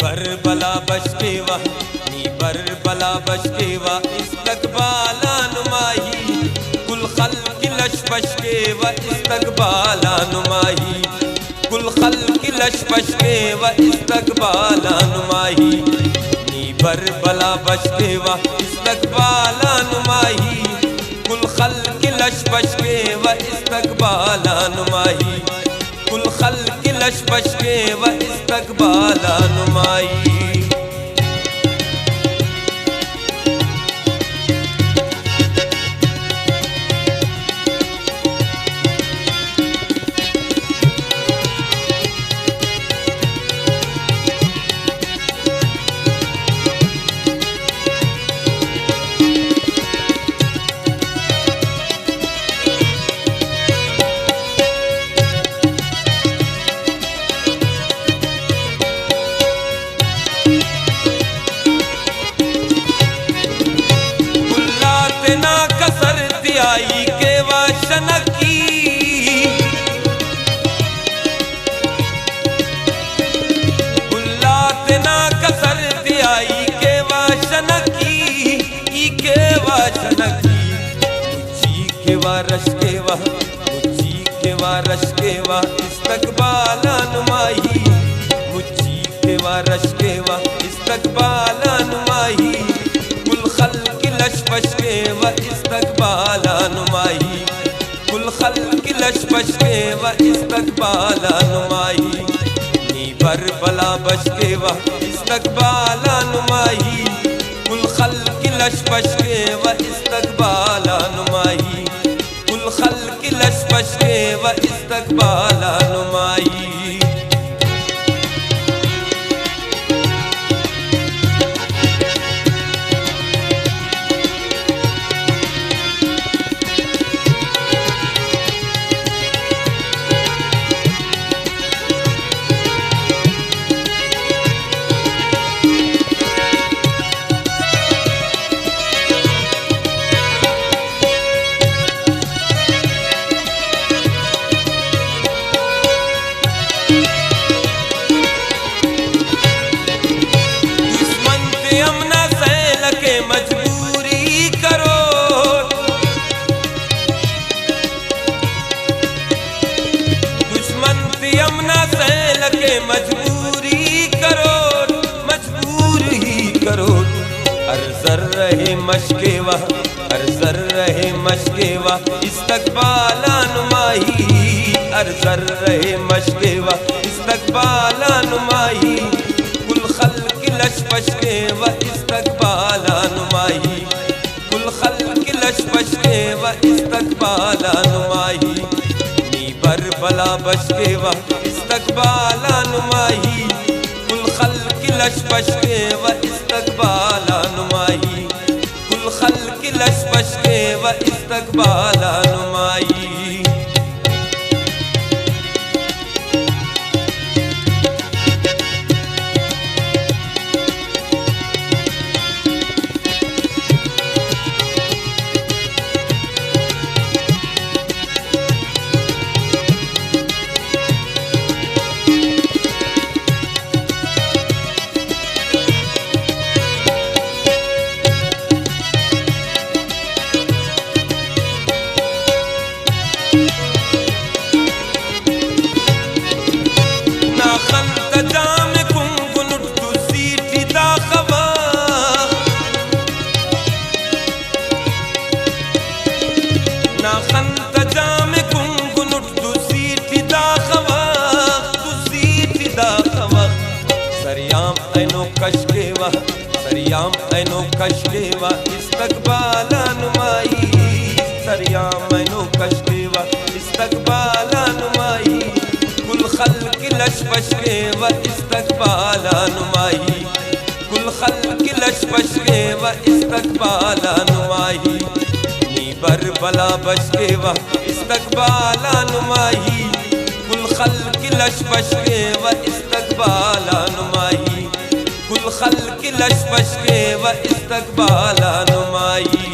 बला बशकेवा नी बला बशकेवा इस्तकबाला नुमाही कुल खल्क लश बशकेवा इस्तकबाला नुमाही कुल खल्क लश बशकेवा इस्तकबाला नुमाही नी बला बशकेवा इस्तकबाला नुमाही कुल खल्क लश बशकेवा इस्तकबाला नुमाही कुल खल्क लश बशकेवा इस्तकबाला नुमाही। रशकेवा मुझी केवा रशकेवा इस्तकबाला नुमाही मुझी केवा रशकेवा इस्तकबाला नुमाही कुल खल्क लश बशकेवा इस्तकबाला नुमाही कुल खल्क लश बशकेवा इस्तकबाला नुमाही नी बला बशकेवा इस्तकबाला नुमाही कुल खल्क लश बशकेवा इस्तकबाला नुमाही कुल खल्क लश बशकेवा इस्तकबाला नुमाही। अर्जर रहे मशकेवा अर्जर रहे मशकेवा इस्तकबाला नुमाही अर्जर रहे मशकेवा इस्तकबाला नुमाही कुल खल्क लश बशकेवा इस्तकबाला नुमाही कुल खल्क लश बशकेवा इस्तकबाला नुमाही नी बला बशकेवा इस्तकबाला नुमाही कुल खल्क लश बशकेवा इस्तकबाला नुमाही कुल खल्क लश बशकेवा इस्तकबाला नुमाही। सरियाम ऐनो कशकेवा इस्तकबाला नुमाही सरियाम ऐनो कशकेवा इस्तकबाला नुमाही कुल खल्क लश बशकेवा इस्तकबाला नुमाही कुल खल्क लश बशकेवा इस्तकबाला नुमाही नी बला बशकेवा इस्तकबाला नुमाही कुल खल्क लश बशकेवा इस्तकबाला नुमाही कुल खल्क लश बशकेवा इस्तकबाला नुमाही।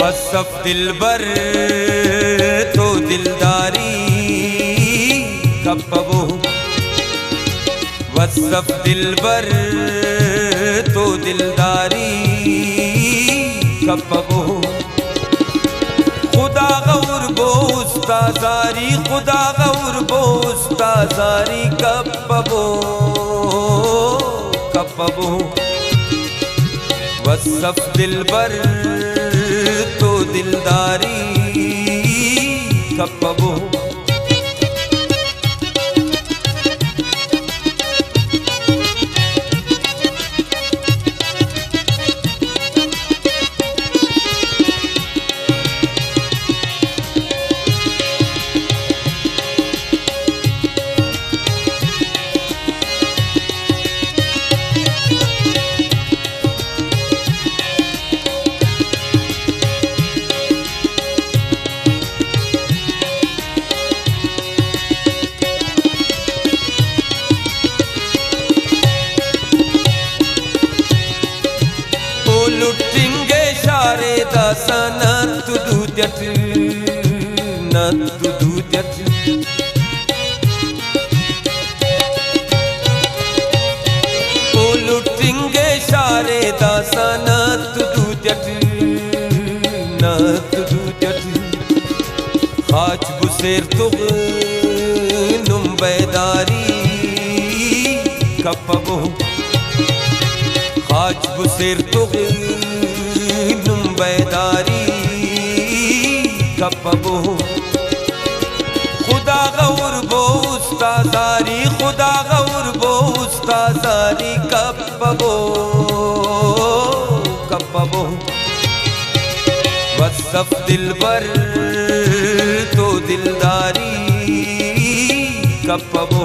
वसफ दिलबर तो दिलदारी कपबो वसफ दिलबर तो दिलदारी कपबो खुदा गौर बोस्ताजारी खुदा गौर बोस्ताजारी कपबो कपबो वसफ दिलबर तो दिलदारी कपबो लुटिंगे शारे दासा नत दूद्यट ओ लुटिंगे शारे दासा नत दूद्यट खाच बुसेर तुग नुम्बेदारी कपबो खाच बुसेर तुग नुम्बेदारी कपबो खुदा गौर बोस्ताजारी खुदा गौर बोस्ताजारी कपबो कपबो वसफ दिलबर तो दिलदारी कपबो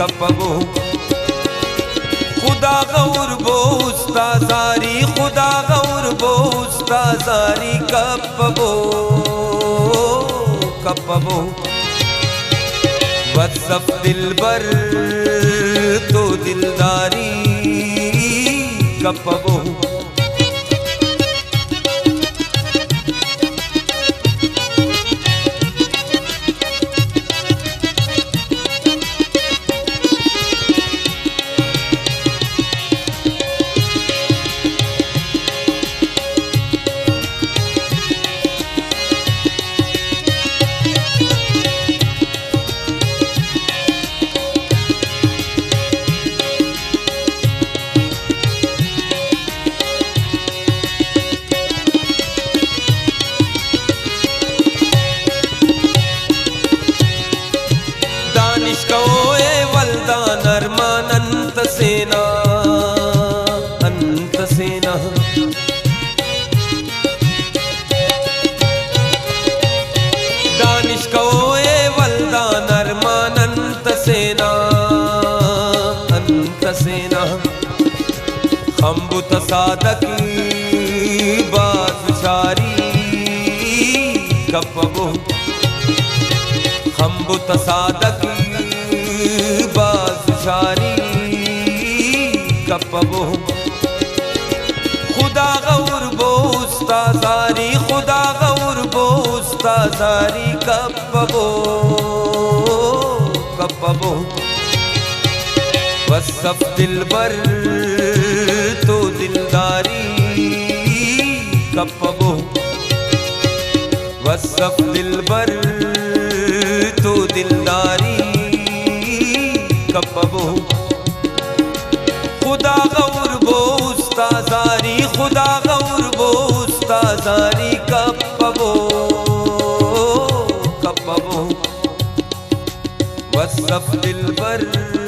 कपबो खुदा गौर बोस्ताजारी खुदा गौर बोस्ताजारी कपबो कपबो वसफ दिलबर तो दिलदारी कपबो हसीना खम्बु तसादकी बाजुशारी कपबो खम्बु तसादकी बाजुशारी कपबो खुदा गौर बोस्ताजारी खुदा गौर बोस्ताजारी कपबो कपबो वसफ दिलबर तो दिलदारी कपबो वसफ दिलबर तो दिलदारी कपबो खुदा गौर बोस्ताजारी खुदा गौर बोस्ताजारी कपबो कपबो वसफ दिलबर